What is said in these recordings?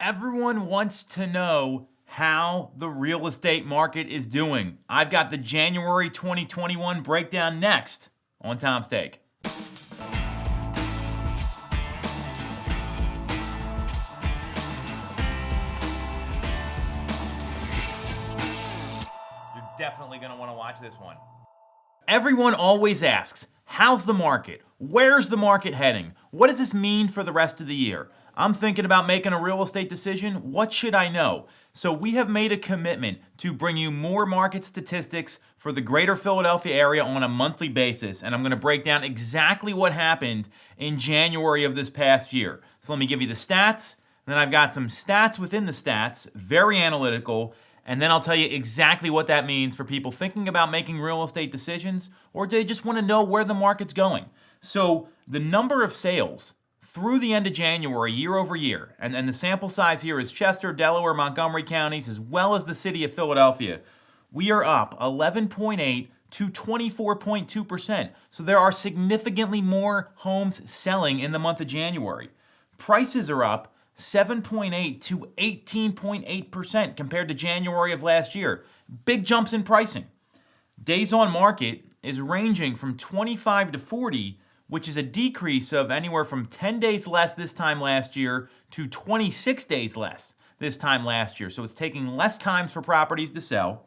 Everyone wants to know how the real estate market is doing. I've got the January 2021 breakdown next on Tom's Take. You're definitely going to want to watch this one. Everyone always asks, how's the market? Where's the market heading? What does this mean for the rest of the year? I'm thinking about making a real estate decision. What should I know? So we have made a commitment to bring you more market statistics for the greater Philadelphia area on a monthly basis. And I'm going to break down exactly what happened in January of this past year. So let me give you the stats. Then I've got some stats within the stats, very analytical. And then I'll tell you exactly what that means for people thinking about making real estate decisions, or do they just want to know where the market's going? So the number of sales through the end of January, year over year, and the sample size here is Chester, Delaware, Montgomery counties, as well as the city of Philadelphia. We are up 11.8 to 24.2%. So there are significantly more homes selling in the month of January. Prices are up 7.8 to 18.8% compared to January of last year. Big jumps in pricing. Days on market is ranging from 25 to 40, which is a decrease of anywhere from 10 days less this time last year to 26 days less this time last year. So it's taking less time for properties to sell.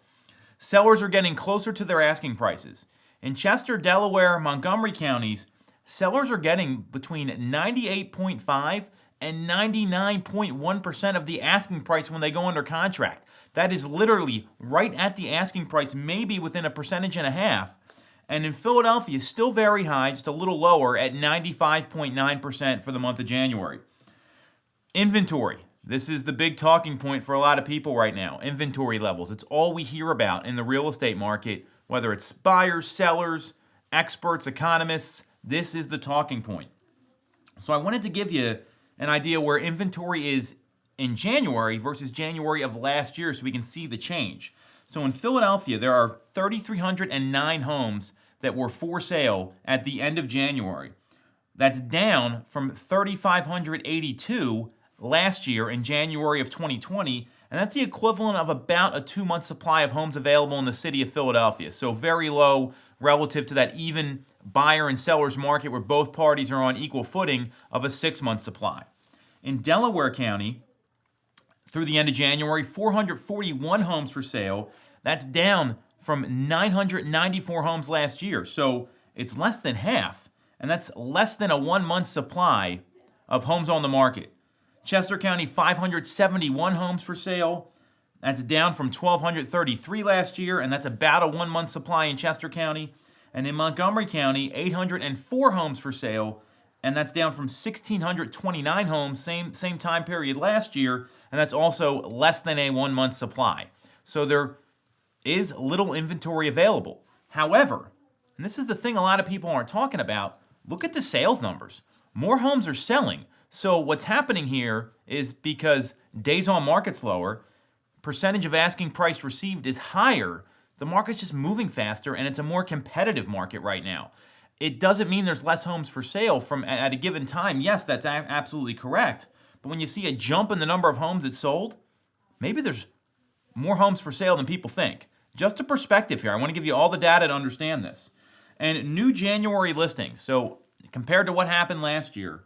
Sellers are getting closer to their asking prices. In Chester, Delaware, Montgomery counties, sellers are getting between 98.5 and 99.1% of the asking price when they go under contract. That is literally right at the asking price, maybe within a percentage and a half. And in Philadelphia, still very high, just a little lower at 95.9% for the month of January. Inventory. This is the big talking point for a lot of people right now. Inventory levels. It's all we hear about in the real estate market, whether it's buyers, sellers, experts, economists. This is the talking point. So I wanted to give you an idea where inventory is in January versus January of last year so we can see the change. So in Philadelphia, there are 3,309 homes that were for sale at the end of January. That's down from 3,582 last year in January of 2020, and that's the equivalent of about a 2-month supply of homes available in the city of Philadelphia. So very low relative to that even buyer and seller's market where both parties are on equal footing of a 6-month supply. In Delaware County, through the end of January, 441 homes for sale. That's down from 994 homes last year. So it's less than half, and that's less than a 1-month supply of homes on the market. Chester County, 571 homes for sale. That's down from 1,233 last year, and that's about a 1-month supply in Chester County. And in Montgomery County, 804 homes for sale, and that's down from 1,629 homes, same time period last year, and that's also less than a 1-month supply. So there is little inventory available. However, and this is the thing a lot of people aren't talking about, look at the sales numbers. More homes are selling. So what's happening here is because days on market's lower, percentage of asking price received is higher, the market's just moving faster, and it's a more competitive market right now. It doesn't mean there's less homes for sale from at a given time. Yes, that's absolutely correct. But when you see a jump in the number of homes that's sold, maybe there's more homes for sale than people think. Just a perspective here. I want to give you all the data to understand this. And new January listings. So compared to what happened last year,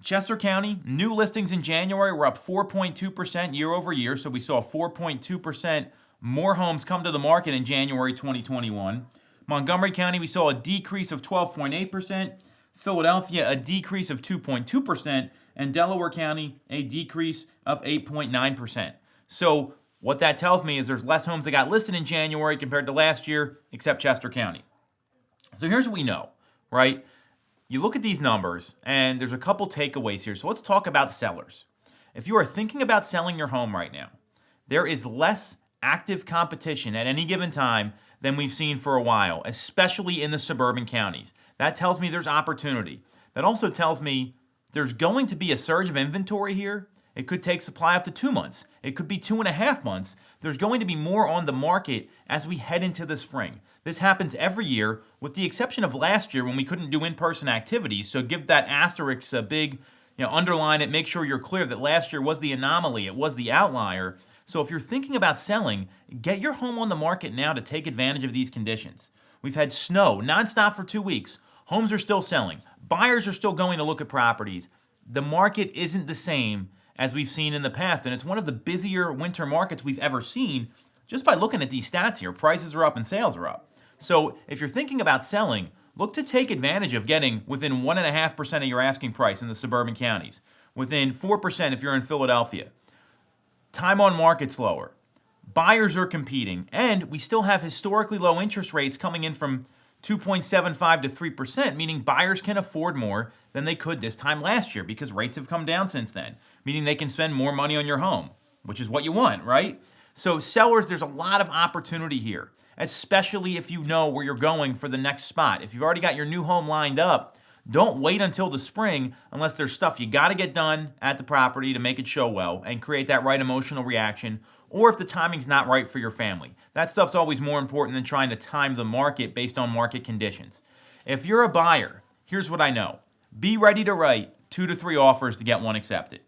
Chester County, new listings in January were up 4.2% year over year. So we saw 4.2% more homes come to the market in January 2021. Montgomery County, we saw a decrease of 12.8%. Philadelphia, a decrease of 2.2%. And Delaware County, a decrease of 8.9%. So what that tells me is there's less homes that got listed in January compared to last year, except Chester County. So here's what we know, right? You look at these numbers, and there's a couple takeaways here. So let's talk about sellers. If you are thinking about selling your home right now, there is less active competition at any given time than we've seen for a while, especially in the suburban counties. That tells me there's opportunity. That also tells me there's going to be a surge of inventory here. It could take supply up to 2 months. It could be 2.5 months. There's going to be more on the market as we head into the spring. This happens every year, with the exception of last year when we couldn't do in-person activities. So give that asterisk a big, underline it, make sure you're clear that last year was the anomaly, it was the outlier. So if you're thinking about selling, get your home on the market now to take advantage of these conditions. We've had snow nonstop for 2 weeks. Homes are still selling. Buyers are still going to look at properties. The market isn't the same as we've seen in the past, and it's one of the busier winter markets we've ever seen just by looking at these stats here. Prices are up and sales are up. So if you're thinking about selling, look to take advantage of getting within 1.5% of your asking price in the suburban counties, within 4% if you're in Philadelphia. Time on market's lower. Buyers are competing, and we still have historically low interest rates coming in from 2.75 to 3%, meaning buyers can afford more than they could this time last year because rates have come down since then, meaning they can spend more money on your home, which is what you want, right? So sellers, there's a lot of opportunity here, especially if you know where you're going for the next spot. If you've already got your new home lined up, don't wait until the spring unless there's stuff you got to get done at the property to make it show well and create that right emotional reaction, or if the timing's not right for your family. That stuff's always more important than trying to time the market based on market conditions. If you're a buyer, here's what I know. Be ready to write 2 to 3 offers to get one accepted.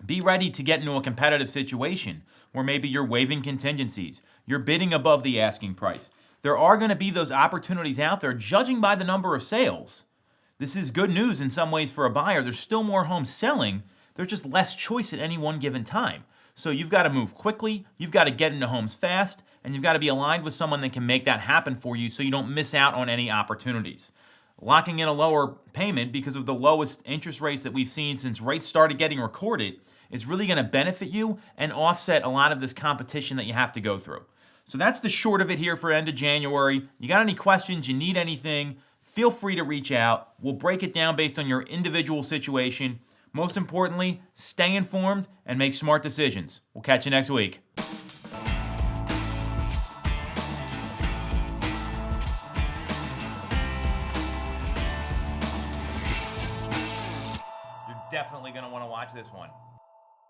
Be ready to get into a competitive situation where maybe you're waiving contingencies, you're bidding above the asking price. There are going to be those opportunities out there, judging by the number of sales. This is good news in some ways for a buyer. There's still more homes selling. There's just less choice at any one given time. So you've got to move quickly, you've got to get into homes fast, and you've got to be aligned with someone that can make that happen for you so you don't miss out on any opportunities. Locking in a lower payment because of the lowest interest rates that we've seen since rates started getting recorded is really going to benefit you and offset a lot of this competition that you have to go through. So that's the short of it here for end of January. You got any questions, you need anything, feel free to reach out. We'll break it down based on your individual situation. Most importantly, stay informed and make smart decisions. We'll catch you next week. You're definitely going to want to watch this one.